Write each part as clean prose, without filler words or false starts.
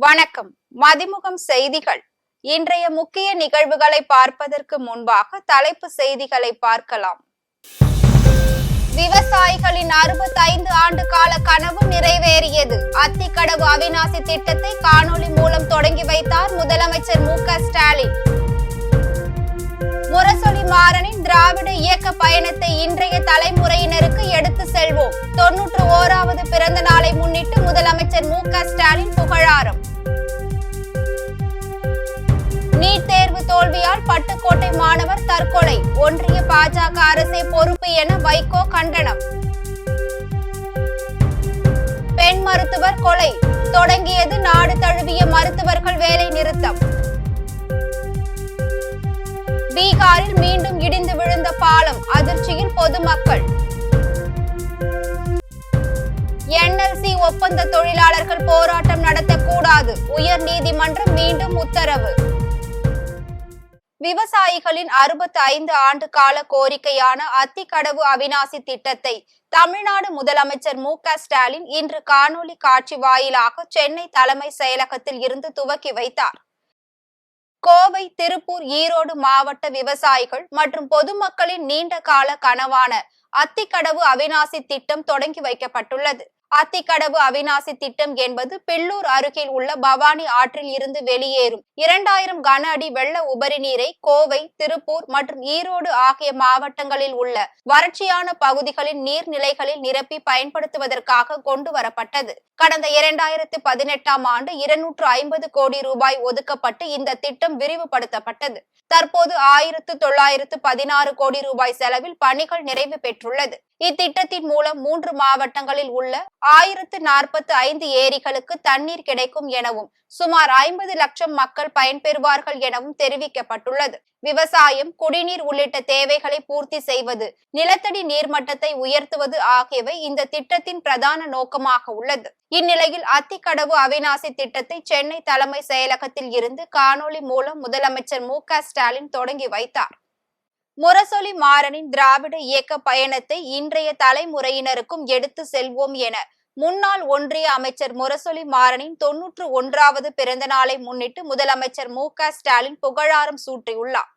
வணக்கம். மதிமுகம் செய்திகள். இன்றைய முக்கிய நிகழ்வுகளை பார்ப்பதற்கு முன்பாக தலைப்பு செய்திகளை பார்க்கலாம். விவசாயிகளின் 65 ஆண்டு கால கனவு நிறைவேறியது. அத்திக்கடவு அவிநாசி திட்டத்தை காணொலி மூலம் தொடங்கி வைத்தார் முதலமைச்சர் மு.க.ஸ்டாலின். முரசொலி மாறனின் திராவிட இயக்க பயணத்தை இன்றைய தலைமுறையினருக்கு எடுத்து செல்வோம். 91வது பிறந்த நாளை முன்னிட்டு முதலமைச்சர் மு.க.ஸ்டாலின் புகழாரம். நீட் தேர்வு தோல்வியால் பட்டுக்கோட்டை மாணவர் தற்கொலை. ஒன்றிய பாஜக அரசே பொறுப்பு என வைகோ கண்டனம். பெண் மருத்துவர் கொலை. தொடங்கியது நாடு தழுவிய மருத்துவர்கள் வேலை நிறுத்தம். பீகாரில் மீண்டும் இடிந்து விழுந்த பாலம். அதிர்ச்சியில் பொதுமக்கள். என்எல்சி ஒப்பந்த தொழிலாளர்கள் போராட்டம் நடத்தக்கூடாது. உயர் நீதிமன்றம் மீண்டும் உத்தரவு. விவசாயிகளின் 65 ஆண்டு கால கோரிக்கையான அத்திக்கடவு அவிநாசி திட்டத்தை தமிழ்நாடு முதலமைச்சர் மு.க.ஸ்டாலின் இன்று காணொலி காட்சி வாயிலாக சென்னை தலைமை செயலகத்தில் இருந்து துவக்கி வைத்தார். கோவை, திருப்பூர், ஈரோடு மாவட்ட விவசாயிகள் மற்றும் பொதுமக்களின் நீண்ட கால கனவான அத்திக்கடவு அவிநாசி திட்டம் தொடங்கி வைக்கப்பட்டுள்ளது. அத்திக்கடவு அவிநாசி திட்டம் என்பது பில்லூர் அருகில் உள்ள பவானி ஆற்றில் இருந்து வெளியேறும் 2000 கன அடி வெள்ள உபரி நீரை கோவை, திருப்பூர் மற்றும் ஈரோடு ஆகிய மாவட்டங்களில் உள்ள வறட்சியான பகுதிகளின் நீர்நிலைகளில் நிரப்பி பயன்படுத்துவதற்காக கொண்டு வரப்பட்டது. கடந்த 2018ஆம் ஆண்டு 250 கோடி ரூபாய் ஒதுக்கப்பட்டு இந்த திட்டம் விரிவுபடுத்தப்பட்டது. தற்போது 1916 கோடி ரூபாய் செலவில் பணிகள் நிறைவு பெற்றுள்ளது. இத்திட்டத்தின் மூலம் 3 மாவட்டங்களில் உள்ள 1045 ஏரிகளுக்கு தண்ணீர் கிடைக்கும் எனவும் சுமார் 50 லட்சம் மக்கள் பயன்பெறுவார்கள் எனவும் தெரிவிக்கப்பட்டுள்ளது. விவசாயம், குடிநீர் உள்ளிட்ட தேவைகளை பூர்த்தி செய்வது, நிலத்தடி நீர்மட்டத்தை உயர்த்துவது ஆகியவை இந்த திட்டத்தின் பிரதான நோக்கமாக உள்ளது. இந்நிலையில் அத்திக்கடவு அவிநாசி திட்டத்தை சென்னை தலைமை செயலகத்தில் இருந்து காணொலி மூலம் முதலமைச்சர் மு.க.ஸ்டாலின் தொடங்கி வைத்தார். முரசொலி மாறனின் திராவிட இயக்க பயணத்தை இன்றைய தலைமுறையினருக்கும் எடுத்து செல்வோம் என முன்னாள் ஒன்றிய அமைச்சர் முரசொலி மாறனின் 91வது பிறந்த நாளை முன்னிட்டு முதலமைச்சர் மு.க.ஸ்டாலின் புகழாரம் சூட்டியுள்ளார்.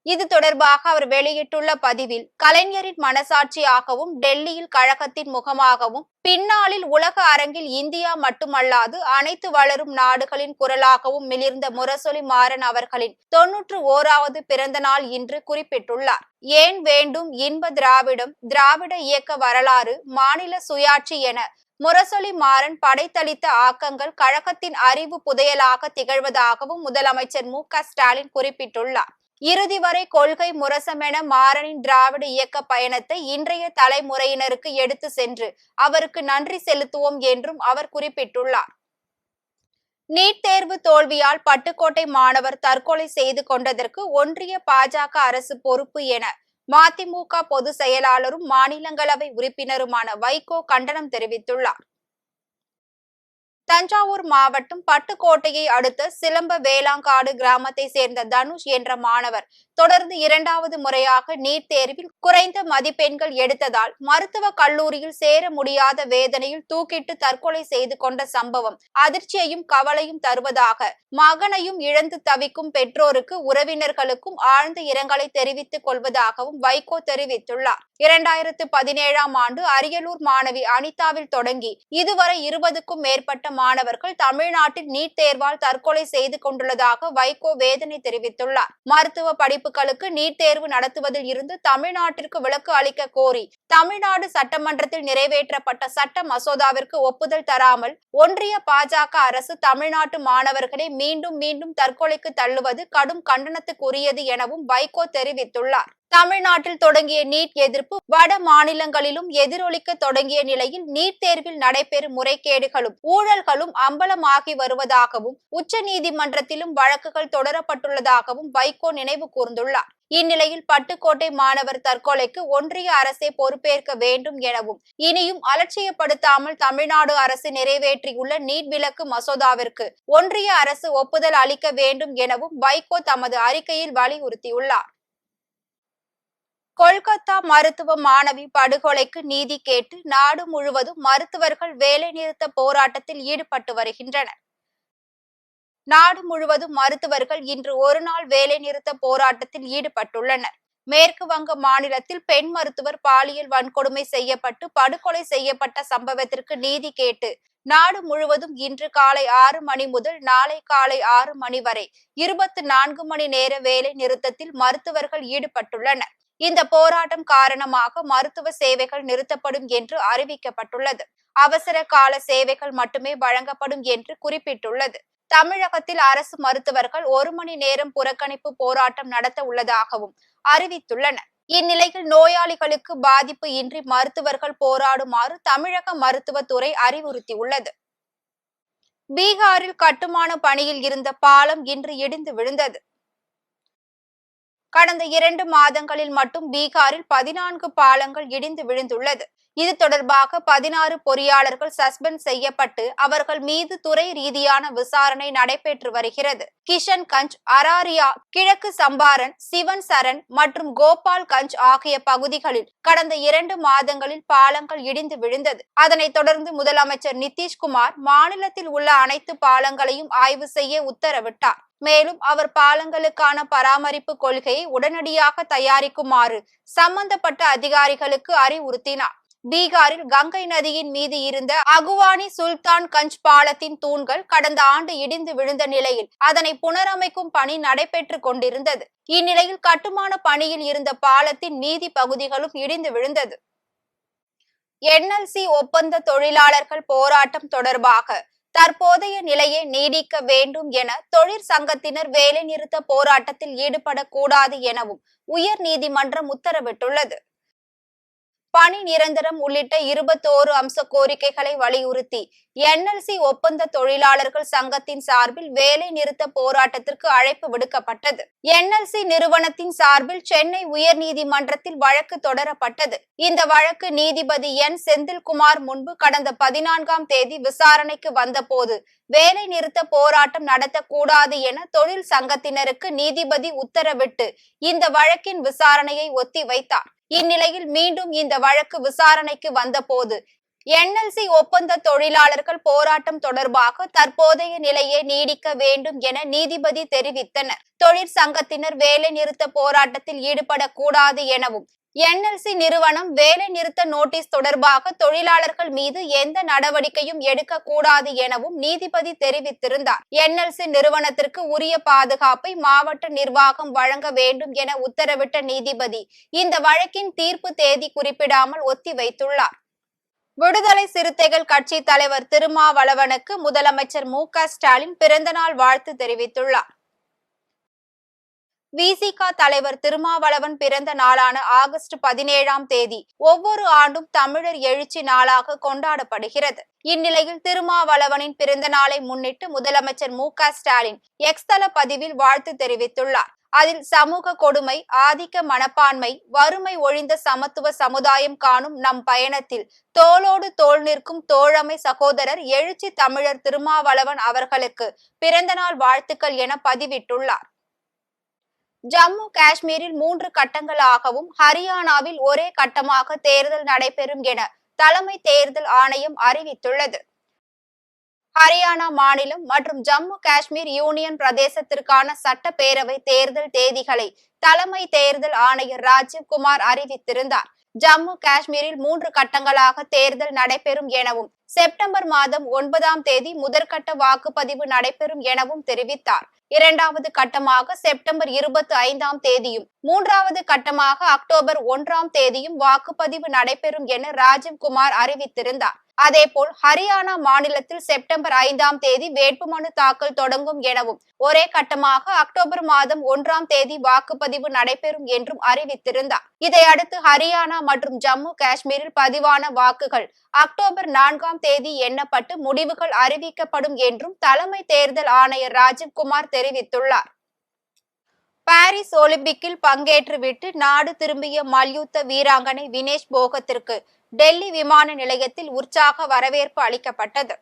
இது தொடர்பாக அவர் வெளியிட்டுள்ள பதிவில், கலைஞரின் மனசாட்சியாகவும் டெல்லியில் கழகத்தின் முகமாகவும் பின்னாளில் உலக அரங்கில் இந்தியா மட்டுமல்லாது அனைத்து வளரும் நாடுகளின் குரலாகவும் மிளிர்ந்த முரசொலி மாறன் அவர்களின் 91வது பிறந்த நாள் இன்று குறிப்பிட்டுள்ளார். ஏன் வேண்டும் இன்ப திராவிடம், திராவிட இயக்க வரலாறு, மாநில சுயாட்சி என முரசொலி மாறன் படைத்தளித்த ஆக்கங்கள் கழகத்தின் அறிவு புதையலாக திகழ்வதாகவும் முதலமைச்சர் மு.க.ஸ்டாலின் குறிப்பிட்டுள்ளார். இறுதி வரை கொள்கை முரசமென மாறனின் திராவிட இயக்க பயணத்தை இன்றைய தலைமுறையினருக்கு எடுத்து சென்று அவருக்கு நன்றி செலுத்துவோம் என்றும் அவர் குறிப்பிட்டுள்ளார். நீட் தேர்வு தோல்வியால் பட்டுக்கோட்டை மாணவர் தற்கொலை செய்து கொண்டதற்கு ஒன்றிய பாஜக அரசு பொறுப்பு என மதிமுக பொதுச் செயலாளரும் மாநிலங்களவை உறுப்பினருமான வைகோ கண்டனம் தெரிவித்துள்ளார். தஞ்சாவூர் மாவட்டம் பட்டுக்கோட்டையை அடுத்த சிலம்ப வேளாங்காடு கிராமத்தை சேர்ந்த தனுஷ் என்ற மாணவர் தொடர்ந்து 2வது முறையாக நீட் தேர்வில் குறைந்த மதிப்பெண்கள் எடுத்ததால் மருத்துவக் கல்லூரியில் சேர முடியாத வேதனையில் தூக்கிட்டு தற்கொலை செய்து கொண்ட சம்பவம் அதிர்ச்சியையும் கவலையும் தருவதாக மகனையும் இழந்து தவிக்கும் பெற்றோருக்கு, உறவினர்களுக்கும் ஆழ்ந்த இரங்கலை தெரிவித்துக் கொள்வதாகவும் வைகோ தெரிவித்துள்ளார். 2017ஆம் ஆண்டு அரியலூர் மாணவி அனிதாவில் தொடங்கி இதுவரை 20க்கும் மேற்பட்ட மாணவர்கள் தமிழ்நாட்டில் நீட் தேர்வால் தற்கொலை செய்து கொண்டுள்ளதாக வைகோ வேதனை தெரிவித்துள்ளார். மருத்துவ படிப்புகளுக்கு நீட் தேர்வு நடத்துவதில் இருந்து தமிழ்நாட்டிற்கு விலக்கு அளிக்க கோரி தமிழ்நாடு சட்டமன்றத்தில் நிறைவேற்றப்பட்ட சட்ட மசோதாவிற்கு ஒப்புதல் தராமல் ஒன்றிய பாஜக அரசு தமிழ்நாட்டு மாணவர்களை மீண்டும் மீண்டும் தற்கொலைக்கு தள்ளுவது கடும் கண்டனத்துக்குரியது எனவும் வைகோ தெரிவித்துள்ளார். தமிழ்நாட்டில் தொடங்கிய நீட் எதிர்ப்பு வட மாநிலங்களிலும் எதிரொலிக்க தொடங்கிய நிலையில் நீட் தேர்வில் நடைபெறும் முறைகேடுகளும் ஊழல்களும் அம்பலமாகி வருவதாகவும் உச்ச நீதிமன்றத்திலும் வழக்குகள் தொடரப்பட்டுள்ளதாகவும் வைகோ நினைவு கூர்ந்துள்ளார். இந்நிலையில் பட்டுக்கோட்டை மாணவர் தற்கொலைக்கு ஒன்றிய அரசே பொறுப்பேற்க வேண்டும் எனவும் இனியும் அலட்சியப்படுத்தாமல் தமிழ்நாடு அரசு நிறைவேற்றியுள்ள நீட் விலக்கு மசோதாவிற்கு ஒன்றிய அரசு ஒப்புதல் அளிக்க வேண்டும் எனவும் வைகோ தமது அறிக்கையில் வலியுறுத்தியுள்ளார். கொல்கத்தா மருத்துவ மாணவி படுகொலைக்கு நீதி கேட்டு நாடு முழுவதும் மருத்துவர்கள் வேலைநிறுத்த போராட்டத்தில் ஈடுபட்டு வருகின்றனர். நாடு முழுவதும் மருத்துவர்கள் இன்று ஒருநாள் வேலைநிறுத்த போராட்டத்தில் ஈடுபட்டுள்ளனர். மேற்கு வங்க மாநிலத்தில் பெண் மருத்துவர் பாலியல் வன்கொடுமை செய்யப்பட்டு படுகொலை செய்யப்பட்ட சம்பவத்திற்கு நீதி கேட்டு நாடு முழுவதும் இன்று காலை 6 மணி முதல் நாளை காலை 6 மணி வரை 24 மணி நேர வேலை நிறுத்தத்தில் மருத்துவர்கள் ஈடுபட்டுள்ளனர். இந்த போராட்டம் காரணமாக மருத்துவ சேவைகள் நிறுத்தப்படும் என்று அறிவிக்கப்பட்டுள்ளது. அவசர கால சேவைகள் மட்டுமே வழங்கப்படும் என்று குறிப்பிட்டுள்ளது. தமிழகத்தில் அரசு மருத்துவர்கள் 1 மணி நேரம் புறக்கணிப்பு போராட்டம் நடத்த உள்ளதாகவும் அறிவித்துள்ளனர். இந்நிலையில் நோயாளிகளுக்கு பாதிப்பு இன்றி மருத்துவர்கள் போராடுமாறு தமிழக மருத்துவத்துறை அறிவுறுத்தியுள்ளது. பீகாரில் கட்டுமான பணியில் இருந்த பாலம் இன்று இடிந்து விழுந்தது. கடந்த 2 மாதங்களில் மட்டும் பீகாரில் 14 பாலங்கள் இடிந்து விழுந்துள்ளது. இது தொடர்பாக 16 பொறியாளர்கள் சஸ்பெண்ட் செய்யப்பட்டு அவர்கள் மீது துறை ரீதியான விசாரணை நடைபெற்று வருகிறது. கிஷன்கஞ்ச், அராரியா, கிழக்கு சம்பாரன், சிவன் சரண் மற்றும் கோபால்கஞ்ச் ஆகிய பகுதிகளில் கடந்த 2 மாதங்களில் பாலங்கள் இடிந்து விழுந்தது. அதனைத் தொடர்ந்து முதலமைச்சர் நிதிஷ்குமார் மாநிலத்தில் உள்ள அனைத்து பாலங்களையும் ஆய்வு செய்ய உத்தரவிட்டார். மேலும் அவர் பாலங்களுக்கான பராமரிப்பு கொள்கையை உடனடியாக தயாரிக்குமாறு சம்பந்தப்பட்ட அதிகாரிகளுக்கு அறிவுறுத்தினார். பீகாரில் கங்கை நதியின் மீது இருந்த அகுவானி சுல்தான் கஞ்ச் பாலத்தின் தூண்கள் கடந்த ஆண்டு இடிந்து விழுந்த நிலையில் அதனை புனரமைக்கும் பணி நடைபெற்று கொண்டிருந்தது. இந்நிலையில் கட்டுமான பணியில் இருந்த பாலத்தின் மீதி பகுதிகளும் இடிந்து விழுந்தது. NLC ஒப்பந்த தொழிலாளர்கள் போராட்டம் தொடர்பாக தற்போதைய நிலையை நீடிக்க வேண்டும் என தொழிற்சங்கத்தினர் வேலைநிறுத்த போராட்டத்தில் ஈடுபடக்கூடாது எனவும் உயர் நீதிமன்றம் உத்தரவிட்டுள்ளது. பணி நிரந்தரம் உள்ளிட்ட 21 அம்ச கோரிக்கைகளை வலியுறுத்தி NLC ஒப்பந்த தொழிலாளர்கள் சங்கத்தின் சார்பில் வேலை நிறுத்த போராட்டத்திற்கு அழைப்பு விடுக்கப்பட்டது. NLC நிறுவனத்தின் சார்பில் சென்னை உயர்நீதிமன்றத்தில் வழக்கு தொடரப்பட்டது. இந்த வழக்கு நீதிபதி N. செந்தில்குமார் முன்பு கடந்த 14ஆம் தேதி விசாரணைக்கு வந்தபோது வேலை நிறுத்த போராட்டம் நடத்தக்கூடாது என தொழில் சங்கத்தினருக்கு நீதிபதி உத்தரவிட்டு இந்த வழக்கின் விசாரணையை ஒத்திவைத்தார். இந்நிலையில் மீண்டும் இந்த வழக்கு விசாரணைக்கு வந்தபோது NLC ஒப்பந்த தொழிலாளர்கள் போராட்டம் தொடர்பாக தற்போதைய நிலையை நீடிக்க வேண்டும் என நீதிபதி தெரிவித்தனர். தொழிற்சங்கத்தினர் வேலை நிறுத்த போராட்டத்தில் ஈடுபடக்கூடாது எனவும் NLC நிறுவனம் வேலை நிறுத்த நோட்டீஸ் தொடர்பாக தொழிலாளர்கள் மீது எந்த நடவடிக்கையும் எடுக்கக்கூடாது எனவும் நீதிபதி தெரிவித்திருந்தார். NLC நிறுவனத்திற்கு உரிய பாதுகாப்பை மாவட்ட நிர்வாகம் வழங்க வேண்டும் என உத்தரவிட்ட நீதிபதி இந்த வழக்கின் தீர்ப்பு தேதி குறிப்பிடாமல் ஒத்திவைத்துள்ளார். விடுதலை சிறுத்தைகள் கட்சி தலைவர் திருமாவளவனுக்கு முதலமைச்சர் MK ஸ்டாலின் பிறந்தநாள் வாழ்த்து தெரிவித்துள்ளார். VCK தலைவர் திருமாவளவன் பிறந்த நாளான ஆகஸ்ட் 17ஆம் தேதி ஒவ்வொரு ஆண்டும் தமிழர் எழுச்சி நாளாக கொண்டாடப்படுகிறது. இந்நிலையில் திருமாவளவனின் பிறந்த நாளை முன்னிட்டு முதலமைச்சர் MK ஸ்டாலின் X தள பதிவில் வாழ்த்து தெரிவித்துள்ளார். அதில் சமூக கொடுமை, ஆதிக்க மனப்பான்மை, வறுமை ஒழிந்த சமத்துவ சமுதாயம் காணும் நம் பயணத்தில் தோளோடு தோள் நிற்கும் தோழமை சகோதரர் எழுச்சி தமிழர் திருமாவளவன் அவர்களுக்கு பிறந்தநாள் வாழ்த்துக்கள் என பதிவிட்டுள்ளார். ஜம்மு காஷ்மீரில் 3 கட்டங்களாகவும் ஹரியானாவில் ஒரே கட்டமாக தேர்தல் நடைபெறும் என தலைமை தேர்தல் ஆணையம் அறிவித்துள்ளது. ஹரியானா மாநிலம் மற்றும் ஜம்மு காஷ்மீர் யூனியன் பிரதேசத்திற்கான சட்டப்பேரவை தேர்தல் தேதிகளை தலைமை தேர்தல் ஆணையர் ராஜீவ் குமார் அறிவித்திருந்தார். ஜம்மு காஷ்மீரில் 3 கட்டங்களாக தேர்தல் நடைபெறும் எனவும் செப்டம்பர் மாதம் 9ஆம் தேதி முதற்கட்ட வாக்குப்பதிவு நடைபெறும் எனவும் தெரிவித்தார். 2வது கட்டமாக செப்டம்பர் 25ஆம் தேதியும் 3வது கட்டமாக அக்டோபர் 1ஆம் தேதியும் வாக்குப்பதிவு நடைபெறும் என ராஜீவ் குமார் அறிவித்திருந்தார். அதேபோல் ஹரியானா மாநிலத்தில் செப்டம்பர் 5ஆம் தேதி வேட்புமனு தாக்கல் தொடங்கும் எனவும் ஒரே கட்டமாக அக்டோபர் மாதம் 1ஆம் தேதி வாக்குப்பதிவு நடைபெறும் என்றும் அறிவித்திருந்தார். இதையடுத்து ஹரியானா மற்றும் ஜம்மு காஷ்மீரில் பதிவான வாக்குகள் அக்டோபர் 4ஆம் தேதி எண்ணப்பட்டு முடிவுகள் அறிவிக்கப்படும் என்றும் தலைமை தேர்தல் ஆணையர் ராஜீவ் குமார் தெரிவித்துள்ளார். பாரிஸ் ஒலிம்பிக்கில் பங்கேற்றுவிட்டு நாடு திரும்பிய மல்யுத்த வீராங்கனை வினேஷ் போகத்திற்கு டெல்லி விமான நிலையத்தில் உற்சாக வரவேற்பு அளிக்கப்பட்டது.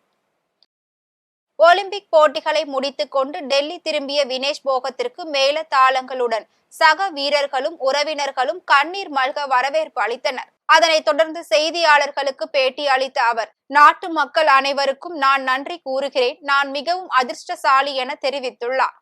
ஒலிம்பிக் போட்டிகளை முடித்துக் கொண்டு டெல்லி திரும்பிய வினேஷ் போகத்திற்கு மேல தாளங்களுடன் சக வீரர்களும் உறவினர்களும் கண்ணீர் மல்க வரவேற்பு அளித்தனர். அதனைத் தொடர்ந்து செய்தியாளர்களுக்கு பேட்டி அளித்த அவர், நாட்டு மக்கள் அனைவருக்கும் நான் நன்றி கூறுகிறேன், நான் மிகவும் அதிர்ஷ்டசாலி என தெரிவித்துள்ளார்.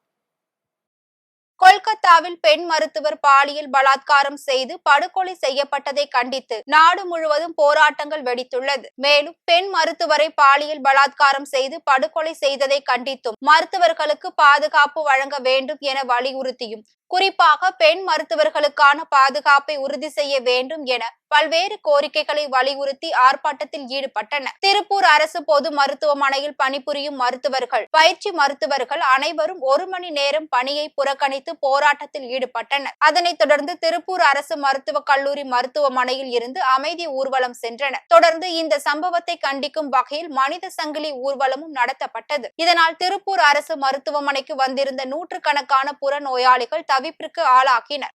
கொல்கத்தாவில் பெண் மருத்துவர் பாலியல் பலாத்காரம் செய்து படுகொலை செய்யப்பட்டதை கண்டித்து நாடு முழுவதும் போராட்டங்கள் வெடித்துள்ளது. மேலும் பெண் மருத்துவரை பாலியல் பலாத்காரம் செய்து படுகொலை செய்ததை கண்டித்தும் மருத்துவர்களுக்கு பாதுகாப்பு வழங்க வேண்டும் என வலியுறுத்தியும், குறிப்பாக பெண் மருத்துவர்களுக்கான பாதுகாப்பை உறுதி செய்ய வேண்டும் என பல்வேறு கோரிக்கைகளை வலியுறுத்தி ஆர்ப்பாட்டத்தில் ஈடுபட்டனர். திருப்பூர் அரசு பொது மருத்துவமனையில் பணிபுரியும் மருத்துவர்கள், பயிற்சி மருத்துவர்கள் அனைவரும் 1 மணி நேரம் பணியை புறக்கணித்து போராட்டத்தில் ஈடுபட்டனர். அதனைத் தொடர்ந்து திருப்பூர் அரசு மருத்துவக் கல்லூரி மருத்துவமனையில் இருந்து அமைதி ஊர்வலம் சென்றனர். தொடர்ந்து இந்த சம்பவத்தை கண்டிக்கும் வகையில் மனித சங்கிலி ஊர்வலமும் நடத்தப்பட்டது. இதனால் திருப்பூர் அரசு மருத்துவமனைக்கு வந்திருந்த நூற்றுக்கணக்கான புறநோயாளிகள் தவிப்பிற்கு ஆளாகினர்.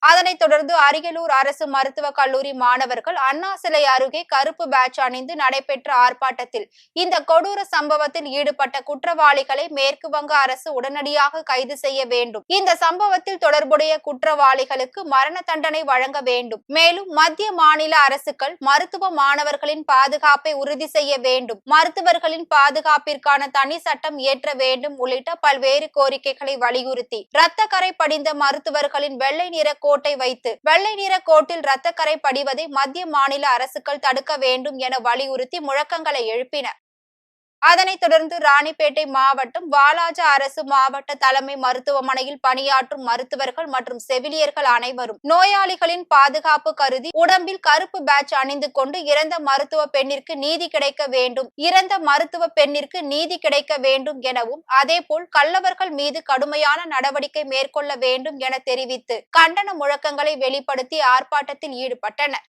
அதனைத் தொடர்ந்து அரியலூர் அரசு மருத்துவக் கல்லூரி மாணவர்கள் அண்ணா சிலை அருகே கருப்பு பேட்ஜ் அணிந்து நடைபெற்ற ஆர்ப்பாட்டத்தில் இந்த கொடூர சம்பவத்தில் ஈடுபட்ட குற்றவாளிகளை மேற்கு வங்க அரசு உடனடியாக கைது செய்ய வேண்டும், இந்த சம்பவத்தில் தொடர்புடைய குற்றவாளிகளுக்கு மரண தண்டனை வழங்க வேண்டும், மேலும் மத்திய மாநில அரசுகள் மருத்துவ மாணவர்களின் பாதுகாப்பை உறுதி செய்ய வேண்டும், மருத்துவர்களின் பாதுகாப்பிற்கான தனி சட்டம் இயற்ற வேண்டும் உள்ளிட்ட பல்வேறு கோரிக்கைகளை வலியுறுத்தி இரத்த கரை படிந்த மருத்துவர்களின் வெள்ளை நிற கோட்டை வைத்து வெள்ளை நிற கோட்டில் இரத்தக்கரை படிவதை மத்திய மாநில அரசுகள் தடுக்க வேண்டும் என வலியுறுத்தி முழக்கங்களை எழுப்பினர். அதனைத் தொடர்ந்து ராணிப்பேட்டை மாவட்டம் வாலாஜா அரசு மாவட்ட தலைமை மருத்துவமனையில் பணியாற்றும் மருத்துவர்கள் மற்றும் செவிலியர்கள் அனைவரும் நோயாளிகளின் பாதுகாப்பு கருதி உடம்பில் கருப்பு பேட்ஜ் அணிந்து கொண்டு இறந்த மருத்துவ பெண்ணிற்கு நீதி கிடைக்க வேண்டும், இறந்த மருத்துவ பெண்ணிற்கு நீதி கிடைக்க வேண்டும் எனவும், அதேபோல் கள்ளவர்கள் மீது கடுமையான நடவடிக்கை மேற்கொள்ள வேண்டும் என தெரிவித்து கண்டன முழக்கங்களை வெளிப்படுத்தி ஆர்ப்பாட்டத்தில் ஈடுபட்டனர்.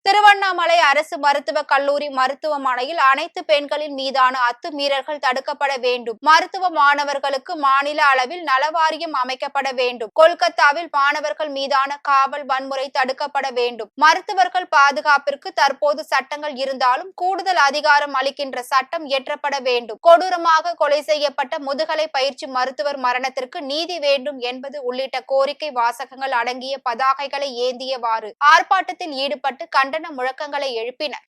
திருவண்ணாமலை அரசு மருத்துவக் கல்லூரி மருத்துவமனையில் அனைத்து பெண்களின் மீதான அத்துமீறல்கள் தடுக்கப்பட வேண்டும், மருத்துவ மாணவர்களுக்கு மாநில அளவில் நலவாரியம் அமைக்கப்பட வேண்டும், கொல்கத்தாவில் மாணவர்கள் மீதான காவல் வன்முறை தடுக்கப்பட வேண்டும், மருத்துவர்கள் பாதுகாப்பிற்கு தற்போது சட்டங்கள் இருந்தாலும் கூடுதல் அதிகாரம் அளிக்கின்ற சட்டம் இயற்றப்பட வேண்டும், கொடூரமாக கொலை செய்யப்பட்ட முதுகலை பயிற்சி மருத்துவர் மரணத்திற்கு நீதி வேண்டும் என்பது உள்ளிட்ட கோரிக்கை வாசகங்கள் அடங்கிய பதாகைகளை ஏந்தியவாறு ஆர்ப்பாட்டத்தில் ஈடுபட்டு கண்டன முழக்கங்களை எழுப்பினர்.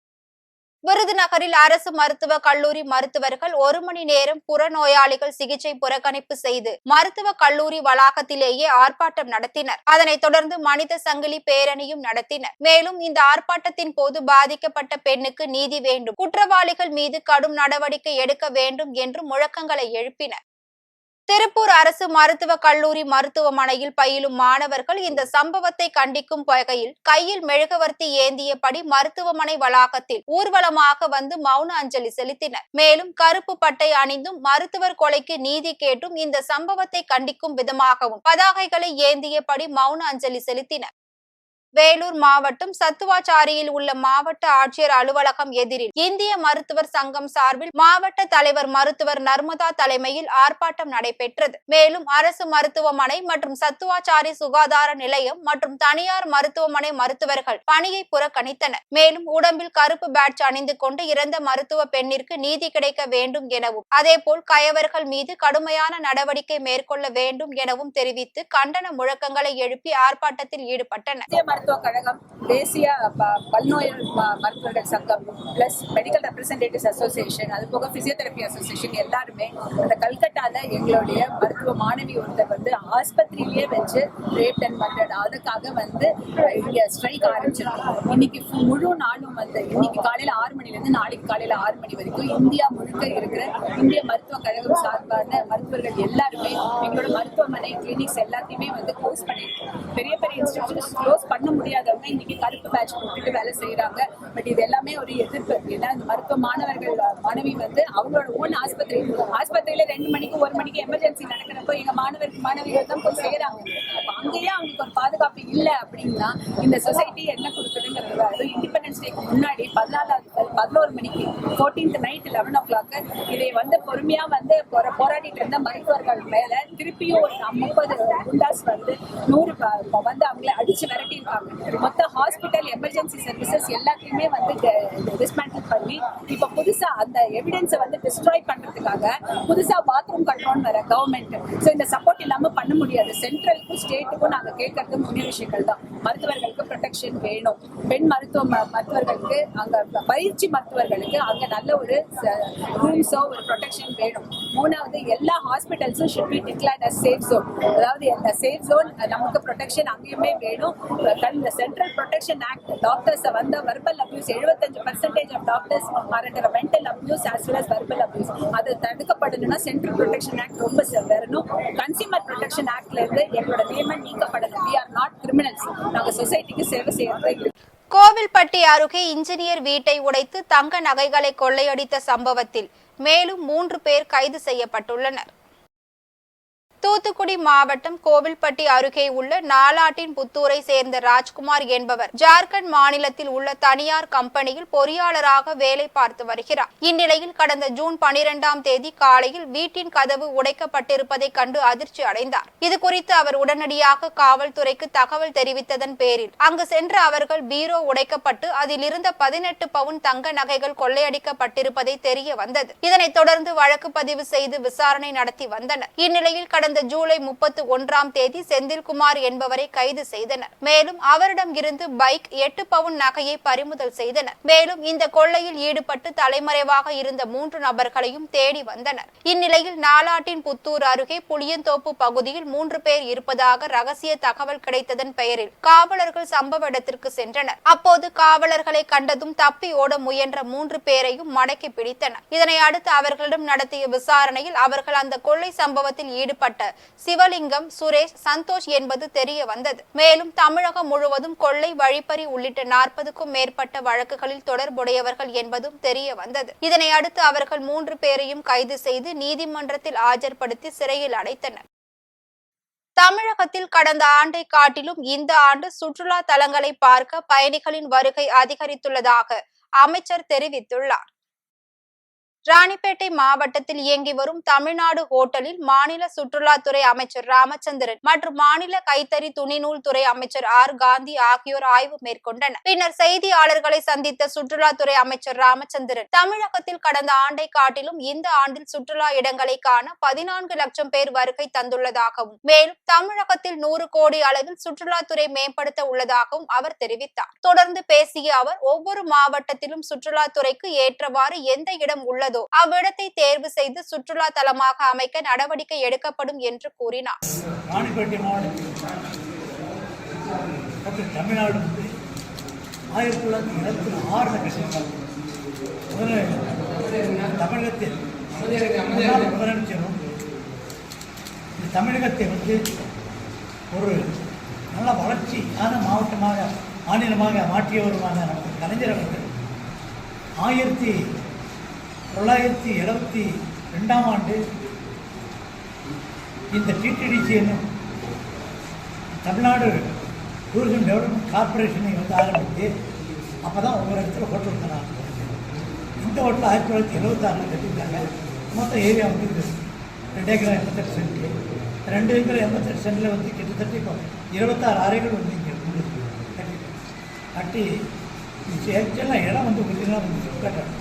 விருதுநகரில் அரசு மருத்துவக் கல்லூரி மருத்துவர்கள் 1 மணி நேரம் புறநோயாளிகள் சிகிச்சை புறக்கணிப்பு செய்து மருத்துவக் கல்லூரி வளாகத்திலேயே ஆர்ப்பாட்டம் நடத்தினர். அதனைத் தொடர்ந்து மனித சங்கிலி பேரணியும் நடத்தினர். மேலும் இந்த ஆர்ப்பாட்டத்தின் போது பாதிக்கப்பட்ட பெண்ணுக்கு நீதி வேண்டும், குற்றவாளிகள் மீது கடும் நடவடிக்கை எடுக்க வேண்டும் என்று முழக்கங்களை எழுப்பினர். திருப்பூர் அரசு மருத்துவக் கல்லூரி மருத்துவமனையில் பயிலும் மாணவர்கள் இந்த சம்பவத்தை கண்டிக்கும் வகையில் கையில் மெழுகுவர்த்தி ஏந்தியபடி மருத்துவமனை வளாகத்தில் ஊர்வலமாக வந்து மௌன அஞ்சலி செலுத்தினர். மேலும் கருப்பு பட்டை அணிந்தும் மருத்துவர் கொலைக்கு நீதி கேட்டும் இந்த சம்பவத்தை கண்டிக்கும் விதமாகவும் பதாகைகளை ஏந்தியபடி மௌன அஞ்சலி செலுத்தினர். வேலூர் மாவட்டம் சத்துவாச்சாரியில் உள்ள மாவட்ட ஆட்சியர் அலுவலகம் எதிரில் இந்திய மருத்துவர் சங்கம் சார்பில் மாவட்ட தலைவர் மருத்துவர் நர்மதா தலைமையில் ஆர்ப்பாட்டம் நடைபெற்றது. மேலும் அரசு மருத்துவமனை மற்றும் சத்துவாச்சாரி சுகாதார நிலையம் மற்றும் தனியார் மருத்துவமனை மருத்துவர்கள் பணியை புறக்கணித்தனர். மேலும் உடம்பில் கருப்பு பேட்ஜ் அணிந்து கொண்டு இறந்த மருத்துவ பெண்ணிற்கு நீதி கிடைக்க வேண்டும் எனவும், அதேபோல் கயவர்கள் மீது கடுமையான நடவடிக்கை மேற்கொள்ள வேண்டும் எனவும் தெரிவித்து கண்டன முழக்கங்களை எழுப்பி ஆர்ப்பாட்டத்தில் ஈடுபட்டனர். மருத்துவக் கழகம், தேசிய பல்நோய் மருத்துவர்கள் சங்கம், பிளஸ் மெடிக்கல் ரெப்ரசன்டேட்டிவ்ஸ் அசோசியேஷன், அது போக பிசியோதெரபி அசோசியேஷன் எல்லாருமே அந்த கல்கட்டால எங்களுடைய மருத்துவ மாணவி ஒருத்தர் ஆஸ்பத்திரியிலேயே வச்சு ரேப் அண்ட் மர்டர், அதுக்காக இங்க ஸ்ட்ரைக் ஆரம்பிச்சிருக்கோம். இன்னைக்கு முழு நாளும் இன்னைக்கு காலையில 6 மணிலேருந்து நாளைக்கு காலையில 6 மணி வரைக்கும் இந்தியா முழுக்க இருக்கிற இந்திய மருத்துவக் கழகம் சார்பான மருத்துவர்கள் எல்லாருமே எங்களோட மருத்துவமனை கிளினிக்ஸ் எல்லாத்தையுமே க்ளோஸ் பண்ணிருக்கோம். பெரிய பெரிய இன்ஸ்டிடியூஷன்ஸ் க்ளோஸ் பண்ண முடியாதவங்க இன்னைக்கு கருப்பு பேட்ச் போட்டுட்டு வேலை செய்யறாங்க. பட் இது எல்லாமே ஒரு எதிர்ப்பு. ஏன்னா இந்த மருத்துவ மாணவர்கள் மாணவி அவங்களோட ஓன் ஆஸ்பத்திரியில 2 மணிக்கு 1 மணிக்கு எமர்ஜென்சி நடக்கிறப்போ எங்க மாணவிகள் தான் போய் செய்யறாங்க. அங்கேயே அவங்களுக்கு ஒரு பாதுகாப்பு இல்லை அப்படின்னா இந்த சொசைட்டி என்ன கொடுக்குதுங்கிறது. இண்டிபெண்டன்ஸ் டேக்கு முன்னாடி 14வது 11 மணிக்கு 14th நைட் 11 o'clock இதை வந்து பொறுமையா வந்து போராடிட்டு இருந்த மருத்துவர்கள் மேல திருப்பியும் ஒரு 30 குண்டாஸ் வந்து 100 வந்து அவங்களை அடிச்சு விரட்டி இருக்காங்க. மொத்த ஹாஸ்பிட்டல் எமர்ஜென்சி சர்வீசஸ் எல்லாத்தையுமே வந்து டிஸ்மேண்டில் பண்ணி இப்ப புதுசா அந்த எவிடன்ஸை வந்து டிஸ்ட்ராய் பண்றதுக்காக புதுசா பாத்ரூம் கட்டுறோம்னு வர கவர்மெண்ட். ஸோ இந்த சப்போர்ட் இல்லாம பண்ண முடியாது. சென்ட்ரலுக்கும் ஸ்டேட்டுக்கும் நாங்க கேட்கறது முக்கிய விஷயங்கள் தான். மருத்துவர்களுக்கு ப்ரொடெக்ஷன் வேணும். பெண் மருத்துவர்களுக்கு அங்க பயிற்சி மருத்துவர்களுக்கு அங்க நல்ல ஒரு ரூம்ஸோ ஒரு ப்ரொடெக்ஷன் வேணும். மூணாவது எல்லா ஹாஸ்பிட்டல்ஸும் should be declared as safe zone. அதாவது இந்த சேஃப் ஜோன் நமக்கு ப்ரொடெக்ஷன் அங்கேயுமே வேணும். இந்த சென்ட்ரல் ப்ரொடெக்ஷன் ஆக்ட் டாக்டர்ஸை வந்து verbal abuse 75% of doctors are under mental abuse as well as verbal abuse. அது தடுக்கப்படணும்னா சென்ட்ரல் ப்ரொடெக்ஷன் ஆக்ட் ரொம்ப வரணும். கன்சியூமர் ப்ரொடெக்ஷன் ஆக்ட்ல இருந்து எங்களோட நியமனம் நீக்கப்படணும். We are not criminals. நாங்க சொசைட்டிக்கு சேவை செய்யறது. கோவில்பட்டி அருகே இன்ஜினியர் வீட்டை உடைத்து தங்க நகைகளை கொள்ளையடித்த சம்பவத்தில் மேலும் 3 பேர் கைது செய்யப்பட்டுள்ளனர். தூத்துக்குடி மாவட்டம் கோவில்பட்டி அருகே உள்ள நாலாட்டின் புத்தூரை சேர்ந்த ராஜ்குமார் என்பவர் ஜார்க்கண்ட் மாநிலத்தில் உள்ள தனியார் கம்பெனியில் பொறியாளராக வேலை பார்த்து வருகிறார். இந்நிலையில் கடந்த ஜூன் 12ஆம் தேதி காலையில் வீட்டின் கதவு உடைக்கப்பட்டிருப்பதை கண்டு அதிர்ச்சி அடைந்தார். இதுகுறித்து அவர் உடனடியாக காவல்துறைக்கு தகவல் தெரிவித்ததன் பேரில் அங்கு சென்ற அவர்கள் பீரோ உடைக்கப்பட்டு அதில் இருந்த 18 பவுன் தங்க நகைகள் கொள்ளையடிக்கப்பட்டிருப்பதை தெரிய வந்தது. இதனைத் தொடர்ந்து வழக்கு பதிவு செய்து விசாரணை நடத்தி வந்தனர். இந்நிலையில் கடந்த ஜூலை 31ஆம் தேதி செந்தில்குமார் என்பவரை கைது செய்தனர். மேலும் அவரிடம் இருந்து பைக் 8 பவுன் நகையை பறிமுதல் செய்தனர். மேலும் இந்த கொள்ளையில் ஈடுபட்டு தலைமறைவாக இருந்த 3 நபர்களையும் தேடி வந்தனர். இந்நிலையில் நாலாட்டின் புத்தூர் அருகே புளியந்தோப்பு பகுதியில் 3 பேர் இருப்பதாக ரகசிய தகவல் கிடைத்ததன் பெயரில் காவலர்கள் சம்பவ இடத்திற்கு சென்றனர். அப்போது காவலர்களை கண்டதும் தப்பி ஓட முயன்ற 3 பேரையும் மடக்கி பிடித்தனர். இதனை அடுத்து அவர்களிடம் நடத்திய விசாரணையில் அவர்கள் அந்த கொள்ளை சம்பவத்தில் ஈடுபட்ட சிவலிங்கம், சுரேஷ், சந்தோஷ் என்பது தெரிய வந்தது. மேலும் தமிழகம் முழுவதும் கொள்ளை, வழிப்பறி உள்ளிட்ட 40க்கும் மேற்பட்ட வழக்குகளில் தொடர்புடையவர்கள் என்பதும் தெரிய வந்தது. இதனை அடுத்து அவர்கள் 3 பேரையும் கைது செய்து நீதிமன்றத்தில் ஆஜர்படுத்தி சிறையில் அடைத்தனர். தமிழகத்தில் கடந்த ஆண்டை காட்டிலும் இந்த ஆண்டு சுற்றுலா தலங்களை பார்க்க பயணிகளின் வருகை அதிகரித்துள்ளதாக அமைச்சர் தெரிவித்துள்ளார். ராணிப்பேட்டை மாவட்டத்தில் இயங்கி வரும் தமிழ்நாடு ஹோட்டலில் மாநில சுற்றுலாத்துறை அமைச்சர் ராமச்சந்திரன் மற்றும் மாநில கைத்தறி துணிநூல் துறை அமைச்சர் ஆர் காந்தி ஆகியோர் ஆய்வு மேற்கொண்டனர். பின்னர் செய்தியாளர்களை சந்தித்த சுற்றுலாத்துறை அமைச்சர் ராமச்சந்திரன் தமிழகத்தில் கடந்த ஆண்டை காட்டிலும் இந்த ஆண்டில் சுற்றுலா இடங்களை காண 14 லட்சம் பேர் வருகை தந்துள்ளதாகவும் மேலும் தமிழகத்தில் 100 கோடி அளவில் சுற்றுலாத்துறை மேம்படுத்த உள்ளதாகவும் அவர் தெரிவித்தார். தொடர்ந்து பேசிய அவர் ஒவ்வொரு மாவட்டத்திலும் சுற்றுலாத்துறைக்கு ஏற்றவாறு எந்த இடம் உள்ளது அவ்விடத்தை தேர்வு செய்து சுற்றுலா தலமாக அமைக்க நடவடிக்கை எடுக்கப்படும் என்று கூறினார். ராணிப்பேட்டை மாவட்டத்தில் தமிழ்நாடு 1926 கட்டினார். தமிழகத்தில் முதலமைச்சரும் தமிழகத்தை வந்து ஒரு நல்ல வளர்ச்சியான மாவட்டமாக மாநிலமாக மாற்றியவருமான நமக்கு கலைஞர் அவர்கள் 1972ஆம் ஆண்டு இந்த டிடிடிசி என்னும் தமிழ்நாடு டூரிசம் டெவலப்மெண்ட் கார்பரேஷனை வந்து ஆரம்பித்து அப்போ தான் ஒவ்வொரு இடத்துல ஹோட்டல் தராங்க. இந்த ஹோட்டல் 1976 கட்டியிருக்காங்க. மொத்தம் ஏரியா வந்து 2 ஏக்கர் 88 சென்ட், 2 ஏக்கர் 88 சென்டில் வந்து கிட்டத்தட்ட இப்போ 26 அறைகள் வந்து இங்கே கட்டி ஆக்சுவலாக இடம் வந்து ஒரிஜினலாக வந்து சுற்காட்டாங்க.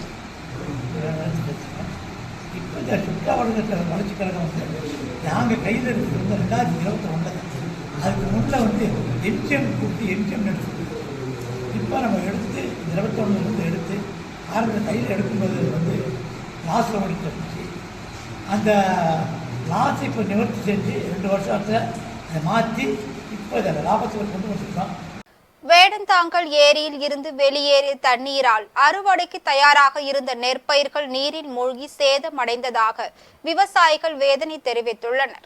இப்போ இந்த சுற்றுலா வளர்ச்சி வளர்ச்சி கழகம் வந்து நாங்கள் கையில் இருக்கிறது வந்து 2021 அதுக்கு முன்னே வந்து எம்ஜிஎம் கூட்டி எம்ஜிஎம் நடத்துது. இப்போ நம்ம எடுத்து 21 எடுத்து ஆரம்ப கையில் எடுக்கும்போது வந்து லாஸில் ஓடிட்டு அந்த லாஸ் இப்போ நிவர்த்தி செஞ்சு 2 வருஷத்தில் அதை மாற்றி இப்போ இதை லாபத்தில் கொண்டு வந்துருக்கோம். வேடந்தாங்கல் ஏரியில் இருந்து வெளியேறிய தண்ணீரால் அறுவடைக்கு தயாராக இருந்த நெற்பயிர்கள் நீரில் மூழ்கி சேதமடைந்ததாக விவசாயிகள் வேதனை தெரிவித்துள்ளனர்.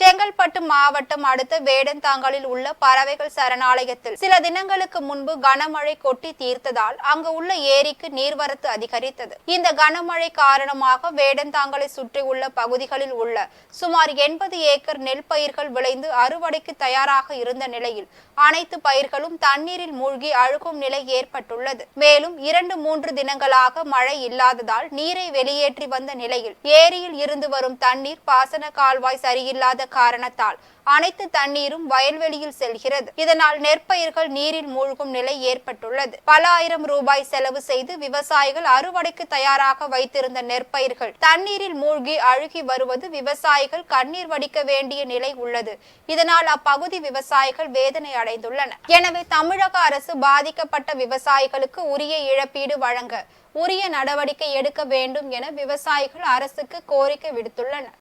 செங்கல்பட்டு மாவட்டம் அடுத்த வேடந்தாங்கலில் உள்ள பறவைகள் சரணாலயத்தில் சில தினங்களுக்கு முன்பு கனமழை கொட்டி தீர்த்ததால் அங்கு உள்ள ஏரிக்கு நீர்வரத்து அதிகரித்தது. இந்த கனமழை காரணமாக வேடந்தாங்கலை சுற்றியுள்ள பகுதிகளில் உள்ள சுமார் 80 ஏக்கர் நெல் பயிர்கள் விளைந்து அறுவடைக்கு தயாராக இருந்த நிலையில் அனைத்து பயிர்களும் தண்ணீரில் மூழ்கி அழுகும் நிலை ஏற்பட்டுள்ளது. மேலும் 2-3 தினங்களாக மழை இல்லாததால் நீரை வெளியேற்றி வந்த நிலையில் ஏரியில் இருந்து வரும் தண்ணீர் பாசன கால்வாய் சரியில்லாத காரணத்தால் அனைத்து தண்ணீரும் வயல்வெளியில் செல்கிறது. இதனால் நெற்பயிர்கள் நீரில் மூழ்கும் நிலை ஏற்பட்டுள்ளது. பல ஆயிரம் ரூபாய் செலவு செய்து விவசாயிகள் அறுவடைக்கு தயாராக வைத்திருந்த நெற்பயிர்கள் தண்ணீரில் மூழ்கி அழுகி வருவது விவசாயிகள் கண்ணீர் வடிக்க வேண்டிய நிலை உள்ளது. இதனால் அப்பகுதி விவசாயிகள் வேதனை அடைந்துள்ளனர். எனவே தமிழக அரசு பாதிக்கப்பட்ட விவசாயிகளுக்கு உரிய இழப்பீடு வழங்க உரிய நடவடிக்கை எடுக்க வேண்டும் என விவசாயிகள் அரசுக்கு கோரிக்கை விடுத்துள்ளனர்.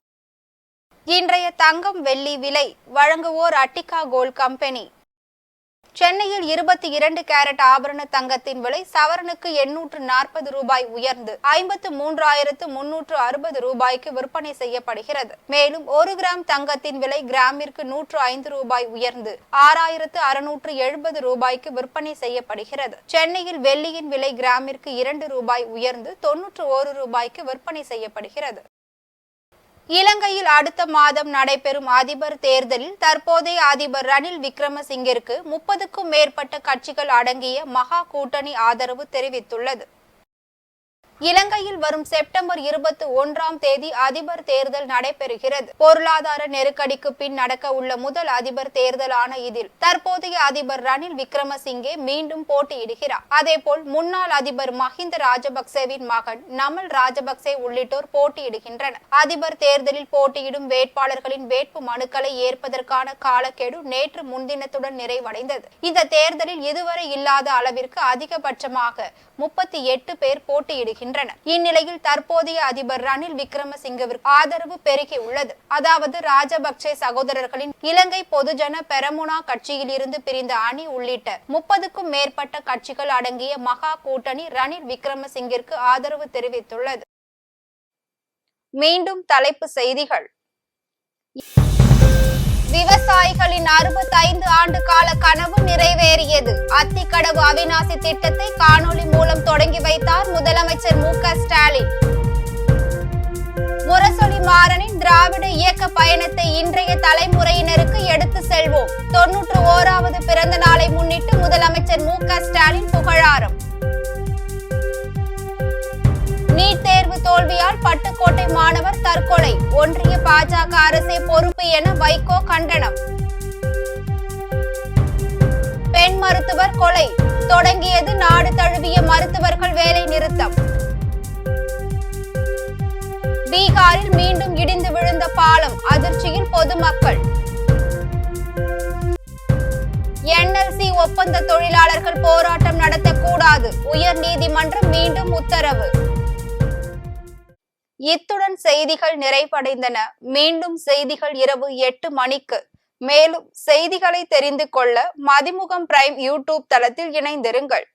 இன்றைய தங்கம் வெள்ளி விலை வழங்குவோர் அட்டிகா கோல்ட் கம்பெனி. சென்னையில் 22 கேரட் ஆபரண தங்கத்தின் விலை சவரனுக்கு 840 ரூபாய் உயர்ந்து 53,360 ரூபாய்க்கு விற்பனை செய்யப்படுகிறது. மேலும் 1 கிராம் தங்கத்தின் விலை கிராமிற்கு 105 ரூபாய் உயர்ந்து 6,670 ரூபாய்க்கு விற்பனை செய்யப்படுகிறது. சென்னையில் வெள்ளியின் விலை கிராமிற்கு 2 ரூபாய் உயர்ந்து 91 ரூபாய்க்கு விற்பனை செய்யப்படுகிறது. இலங்கையில் அடுத்த மாதம் நடைபெறும் அதிபர் தேர்தலில் தற்போதைய அதிபர் ரணில் விக்ரமசிங்கிற்கு 30க்கும் மேற்பட்ட கட்சிகள் அடங்கிய மகா கூட்டணி ஆதரவு தெரிவித்துள்ளது. இலங்கையில் வரும் செப்டம்பர் 21ஆம் தேதி அதிபர் தேர்தல் நடைபெறுகிறது. பொருளாதார நெருக்கடிக்கு பின் நடக்க உள்ள முதல் அதிபர் தேர்தலான இதில் தற்போதைய அதிபர் ரணில் விக்ரமசிங்கே மீண்டும் போட்டியிடுகிறார். அதேபோல் முன்னாள் அதிபர் மஹிந்த ராஜபக்சேவின் மகன் நமல் ராஜபக்சே உள்ளிட்டோர் போட்டியிடுகின்றனர். அதிபர் தேர்தலில் போட்டியிடும் வேட்பாளர்களின் வேட்பு மனுக்களை ஏற்பதற்கான காலக்கெடு நேற்று முன்தினத்துடன் நிறைவடைந்தது. இந்த தேர்தலில் இதுவரை இல்லாத அளவிற்கு அதிகபட்சமாக 38 பேர் போட்டியிடுகின்றனர். இந்நிலையில் தற்போதைய அதிபர் ரணில் விக்ரமசிங்கவிற்கு ஆதரவு பெருகி உள்ளது. அதாவது ராஜபக்சே சகோதரர்களின் இலங்கை பொதுஜன பெரமுனா கட்சியில் இருந்து பிரிந்த அணி உள்ளிட்ட 30க்கும் மேற்பட்ட கட்சிகள் அடங்கிய மகா கூட்டணி ரணில் விக்ரமசிங்கிற்கு ஆதரவு தெரிவித்துள்ளது. மீண்டும் தலைப்பு செய்திகள். விவசாயிகளின் 65 ஆண்டு கால கனவு நிறைவேறியது. அத்திக்கடவு அவிநாசி திட்டத்தை காணொலி மூலம் தொடங்கி வைத்தார் முதலமைச்சர் மு.க. ஸ்டாலின். முரசொலி மாறனின் திராவிட இயக்க பயணத்தை இன்றைய தலைமுறையினருக்கு எடுத்து செல்வோம். 91வது பிறந்த நாளை முன்னிட்டு முதலமைச்சர் மு.க. ஸ்டாலின் புகழாரம். நீட் தேர்வு தோல்வியால் பட்டுக்கோட்டை மாணவர் தற்கொலை. ஒன்றிய பாஜக அரசே பொறுப்பு என வைகோ கண்டனம். பெண் மருத்துவர் கொலை தொடங்கியது நாடு தழுவிய மருத்துவர்கள் வேலை நிறுத்தம். பீகாரில் மீண்டும் இடிந்து விழுந்த பாலம், அதிர்ச்சியில் பொதுமக்கள். NLC ஒப்பந்த தொழிலாளர்கள் போராட்டம் நடத்தக்கூடாது, உயர் நீதிமன்றம் மீண்டும் உத்தரவு. இத்துடன் செய்திகள் நிறைவடைந்தன. மீண்டும் செய்திகள் இரவு 8 மணிக்கு. மேலும் செய்திகளை தெரிந்து கொள்ள மதிமுகம் பிரைம் யூடியூப் தளத்தில் இணைந்திருங்கள்.